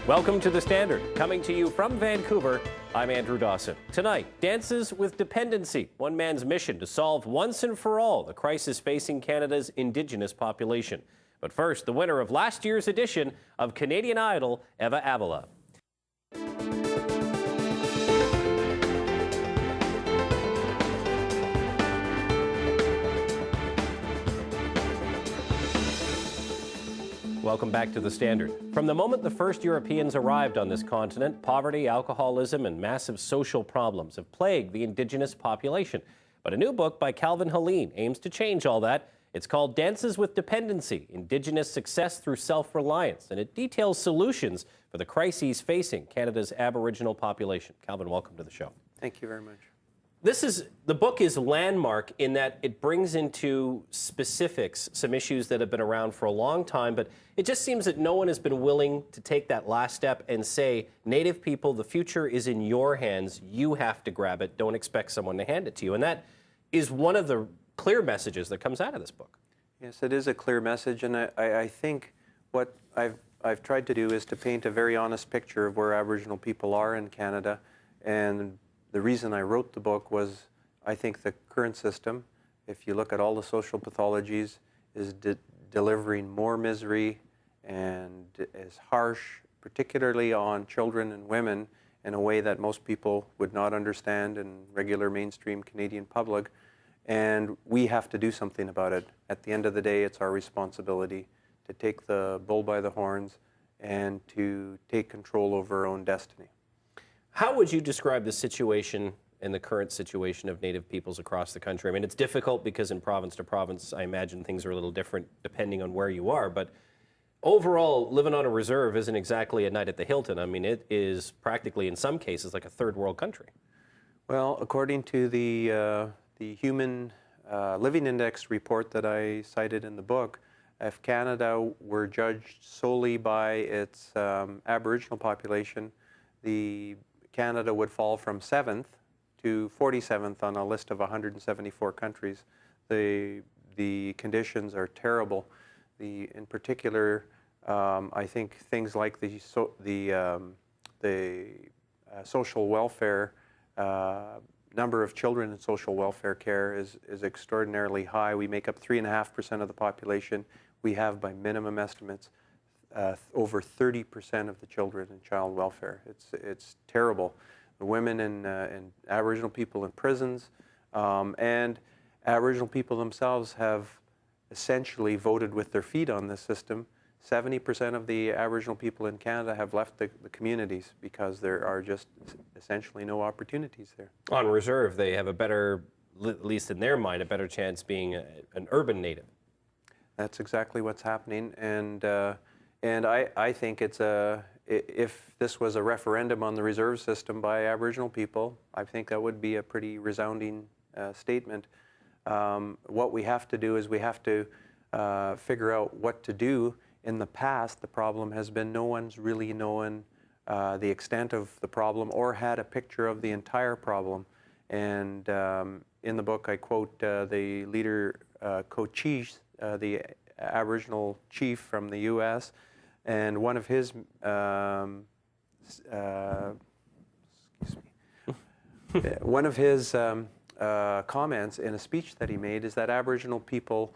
Welcome to The Standard. Coming to you from Vancouver, I'm Andrew Dawson. Tonight, dances with dependency, one man's mission to solve once and for all the crisis facing Canada's Indigenous population. But first, the winner of last year's edition of Canadian Idol, Eva Avila. Welcome back to The Standard. From the moment the first Europeans arrived on this continent, poverty, alcoholism, and massive social problems have plagued the Indigenous population. But a new book by Calvin Helene aims to change all that. It's called Dances with Dependency, Indigenous Success Through Self-Reliance, and it details solutions for the crises facing Canada's Aboriginal population. Calvin, welcome to the show. Thank you very much. The book is landmark in that it brings into specifics some issues that have been around for a long time, but it just seems that no one has been willing to take that last step and say, Native people, the future is in your hands. You have to grab it. Don't expect someone to hand it to you. And that is one of the clear messages that comes out of this book. Yes, it is a clear message, and I think what I've tried to do is to paint a very honest picture of where Aboriginal people are in Canada. And the reason I wrote the book was I think the current system, if you look at all the social pathologies, is delivering more misery and is harsh, particularly on children and women, in a way that most people would not understand in regular mainstream Canadian public. And we have to do something about it. At the end of the day, it's our responsibility to take the bull by the horns and to take control over our own destiny. How would you describe the situation and the current situation of Native peoples across the country? I mean, it's difficult because in province to province, I imagine things are a little different depending on where you are, but overall, living on a reserve isn't exactly a night at the Hilton. I mean, it is practically, in some cases, like a third world country. Well, according to the Human Living Index report that I cited in the book, if Canada were judged solely by its Aboriginal population, Canada would fall from 7th to 47th on a list of 174 countries. The conditions are terrible. In particular, I think things like the social welfare, number of children in social welfare care is extraordinarily high. We make up 3.5% of the population. We have, by minimum estimates, over 30% of the children in child welfare. It's terrible. The women and Aboriginal people in prisons and Aboriginal people themselves have essentially voted with their feet on this system. 70% of the Aboriginal people in Canada have left the communities because there are just essentially no opportunities there. On reserve, they have a better, at least in their mind, a better chance being an urban Native. That's exactly what's happening, and I think if this was a referendum on the reserve system by Aboriginal people, I think that would be a pretty resounding statement. What we have to do is we have to figure out what to do. In the past, the problem has been no one's really known the extent of the problem or had a picture of the entire problem. And in the book, I quote the leader, Cochise, the Aboriginal chief from the U.S., and one of his comments in a speech that he made is that Aboriginal people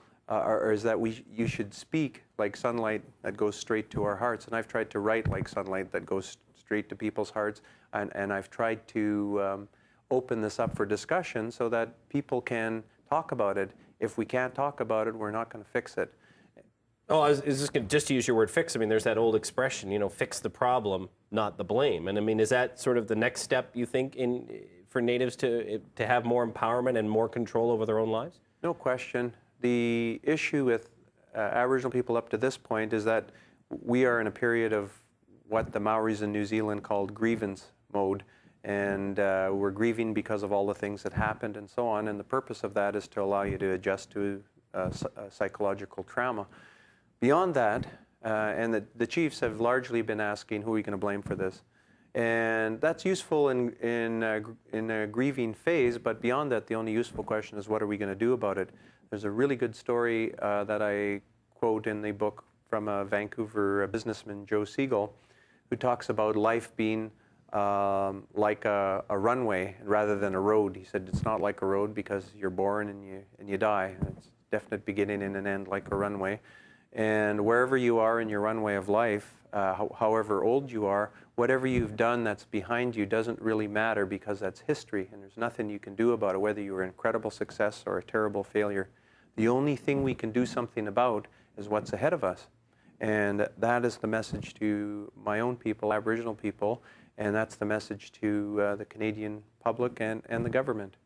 you should speak like sunlight that goes straight to our hearts. And I've tried to write like sunlight that goes straight to people's hearts, and I've tried to open this up for discussion so that people can talk about it. If we can't talk about it, we're not going to fix it. Oh, I was just going to use your word fix. I mean, there's that old expression, fix the problem, not the blame. And I mean, is that sort of the next step, you think, for Natives to have more empowerment and more control over their own lives? No question. The issue with Aboriginal people up to this point is that we are in a period of what the Maoris in New Zealand called grievance mode. And we're grieving because of all the things that happened and so on. And the purpose of that is to allow you to adjust to psychological trauma. Beyond that, and the chiefs have largely been asking, who are we going to blame for this? And that's useful in a grieving phase, but beyond that, the only useful question is, what are we going to do about it? There's a really good story that I quote in the book from a Vancouver businessman, Joe Siegel, who talks about life being like a runway rather than a road. He said it's not like a road because you're born and you die. It's a definite beginning and an end like a runway. And wherever you are in your runway of life, however old you are, whatever you've done that's behind you doesn't really matter because that's history and there's nothing you can do about it, whether you were an incredible success or a terrible failure. The only thing we can do something about is what's ahead of us. And that is the message to my own people, Aboriginal people, and that's the message to the Canadian public and the government.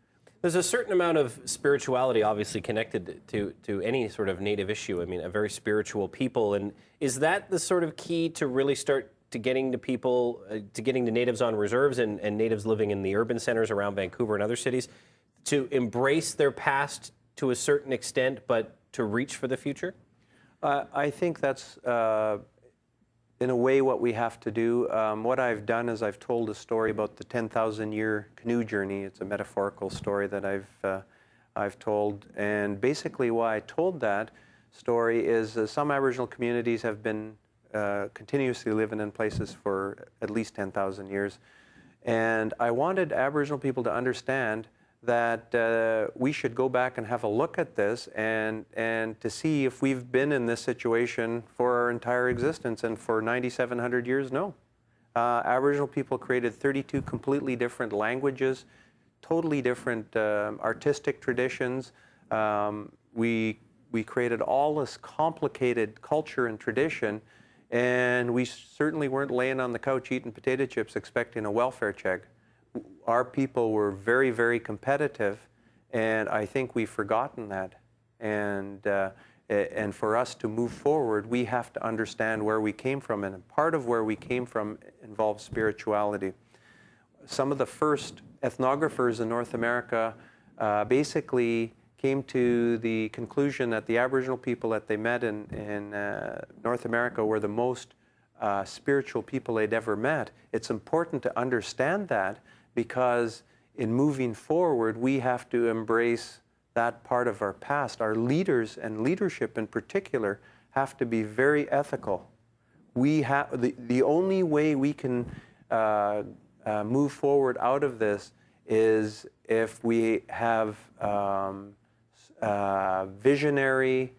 There's a certain amount of spirituality obviously connected to any sort of Native issue. I mean, a very spiritual people. And is that the sort of key to really start to getting to people, to getting the Natives on reserves and Natives living in the urban centers around Vancouver and other cities, to embrace their past to a certain extent, but to reach for the future? I think that's, in a way, what we have to do. What I've done is I've told a story about the 10,000-year canoe journey. It's a metaphorical story that I've told. And basically why I told that story is some Aboriginal communities have been continuously living in places for at least 10,000 years. And I wanted Aboriginal people to understand that we should go back and have a look at this and to see if we've been in this situation for our entire existence. And for 9,700 years, no. Aboriginal people created 32 completely different languages, totally different artistic traditions. We created all this complicated culture and tradition, and we certainly weren't laying on the couch eating potato chips expecting a welfare check. Our people were very, very competitive, and I think we've forgotten that. And for us to move forward, we have to understand where we came from, and part of where we came from involves spirituality. Some of the first ethnographers in North America basically came to the conclusion that the Aboriginal people that they met in North America were the most spiritual people they'd ever met. It's important to understand that, because in moving forward, we have to embrace that part of our past. Our leaders and leadership in particular have to be very ethical. We have the only way we can move forward out of this is if we have visionary,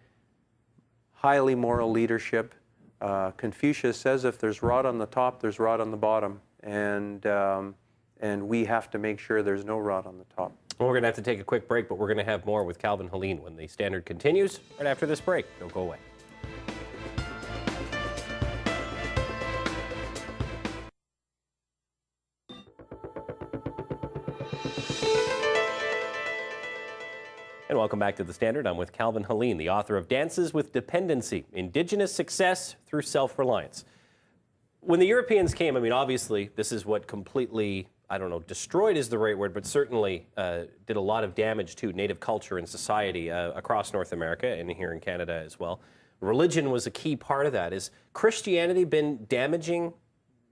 highly moral leadership. Confucius says if there's rot on the top, there's rot on the bottom. And we have to make sure there's no rot on the top. Well, we're going to have to take a quick break, but we're going to have more with Calvin Helene when the Standard continues right after this break. Don't go away. And welcome back to The Standard. I'm with Calvin Helene, the author of Dances with Dependency, Indigenous Success Through Self-Reliance. When the Europeans came, I mean, obviously, this is what completely, I don't know, destroyed is the right word, but certainly did a lot of damage to Native culture and society across North America and here in Canada as well. Religion was a key part of that. Has Christianity been damaging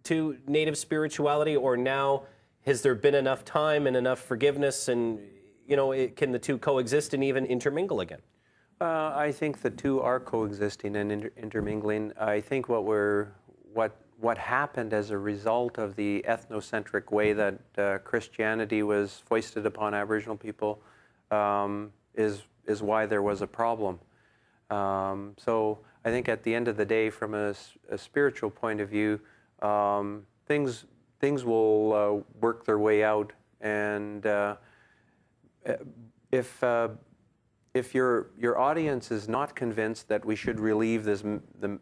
to Native spirituality, or now has there been enough time and enough forgiveness and, you know, can the two coexist and even intermingle again? I think the two are coexisting and intermingling. I think what happened as a result of the ethnocentric way that Christianity was foisted upon Aboriginal people is why there was a problem. So I think at the end of the day, from a spiritual point of view, things will work their way out. And if your audience is not convinced that we should relieve this,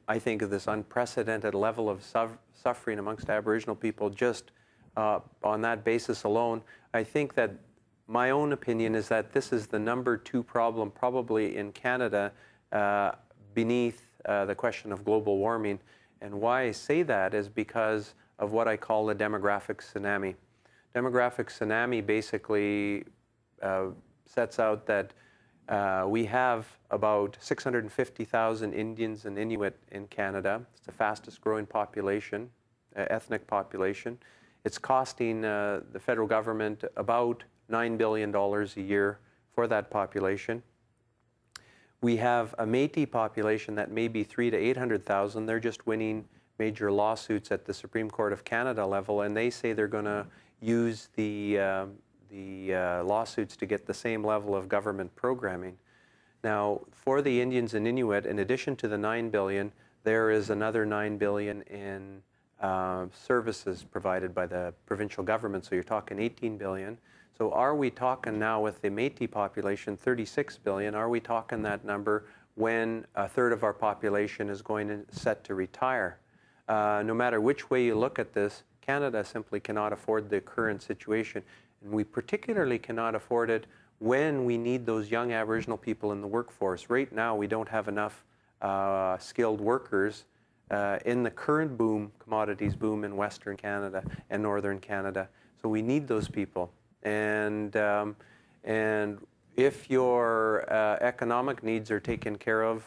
I think of this unprecedented level of suffering amongst Aboriginal people just on that basis alone, I think that my own opinion is that this is the #2 problem probably in Canada beneath the question of global warming. And why I say that is because of what I call a demographic tsunami. Demographic tsunami basically sets out that we have about 650,000 Indians and Inuit in Canada. It's the fastest growing population, ethnic population. It's costing the federal government about $9 billion a year for that population. We have a Métis population that may be 300,000 to 800,000. They're just winning major lawsuits at the Supreme Court of Canada level, and they say they're going to use the lawsuits to get the same level of government programming. Now, for the Indians and Inuit, in addition to the $9 billion, there is another $9 billion in services provided by the provincial government, so you're talking $18 billion. So are we talking now with the Métis population, $36 billion, are we talking that number when a third of our population is going to set to retire? No matter which way you look at this, Canada simply cannot afford the current situation. And we particularly cannot afford it when we need those young Aboriginal people in the workforce. Right now, we don't have enough skilled workers in the current boom, commodities boom in Western Canada and Northern Canada. So we need those people. And if your economic needs are taken care of,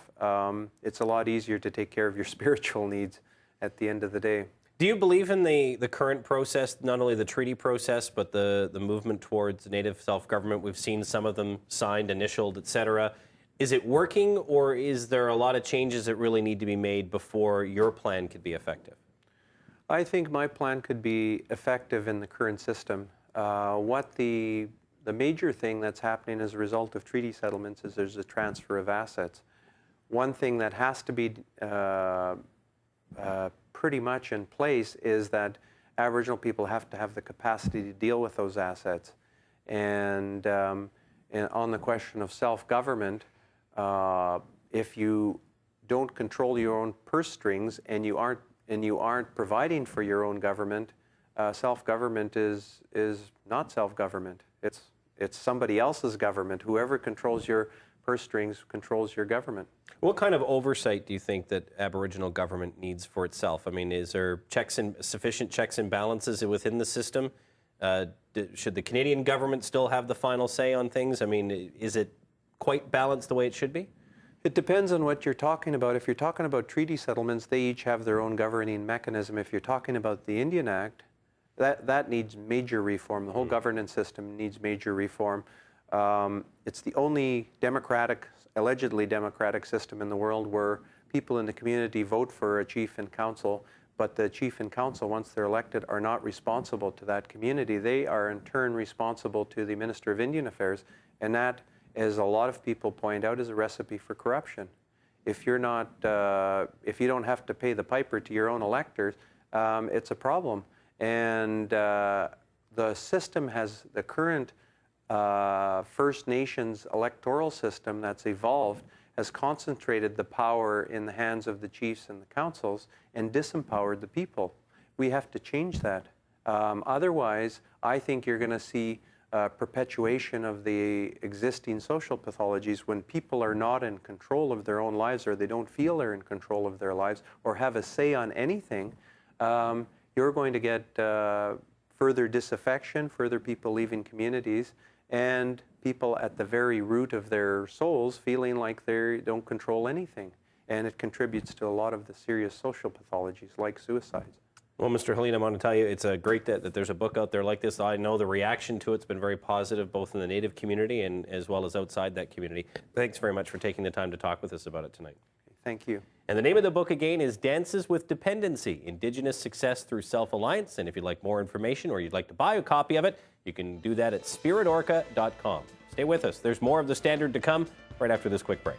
it's a lot easier to take care of your spiritual needs at the end of the day. Do you believe in the current process, not only the treaty process, but the movement towards native self-government? We've seen some of them signed, initialed, et cetera. Is it working, or is there a lot of changes that really need to be made before your plan could be effective? I think my plan could be effective in the current system. What the major thing that's happening as a result of treaty settlements is there's a transfer of assets. One thing that has to be pretty much in place is that Aboriginal people have to have the capacity to deal with those assets. And on the question of self-government, if you don't control your own purse strings and you aren't providing for your own government, self-government is not self-government. It's somebody else's government. Whoever controls your purse strings controls your government. What kind of oversight do you think that Aboriginal government needs for itself? I mean, is there sufficient checks and balances within the system? Should the Canadian government still have the final say on things? I mean, is it quite balanced the way it should be? It depends on what you're talking about. If you're talking about treaty settlements, they each have their own governing mechanism. If you're talking about the Indian Act, that needs major reform. The whole governance system needs major reform. It's the only allegedly democratic system in the world where people in the community vote for a chief and council, but the chief and council, once they're elected, are not responsible to that community. They are in turn responsible to the Minister of Indian Affairs, and that, as a lot of people point out, is a recipe for corruption. If you're not, if you don't have to pay the piper to your own electors, it's a problem. And the system has the current First Nations electoral system that's evolved has concentrated the power in the hands of the chiefs and the councils and disempowered the people. We have to change that. Otherwise, I think you're going to see perpetuation of the existing social pathologies when people are not in control of their own lives, or they don't feel they're in control of their lives or have a say on anything. You're going to get further disaffection, further people leaving communities, and people at the very root of their souls feeling like they don't control anything. And it contributes to a lot of the serious social pathologies like suicides. Well, Mr. Helene, I want to tell you, it's great that there's a book out there like this. I know the reaction to it's been very positive, both in the Native community and as well as outside that community. Thanks very much for taking the time to talk with us about it tonight. Thank you. And the name of the book again is Dances with Dependency, Indigenous Success Through Self-Alliance. And if you'd like more information or you'd like to buy a copy of it, you can do that at spiritorca.com. Stay with us. There's more of The Standard to come right after this quick break.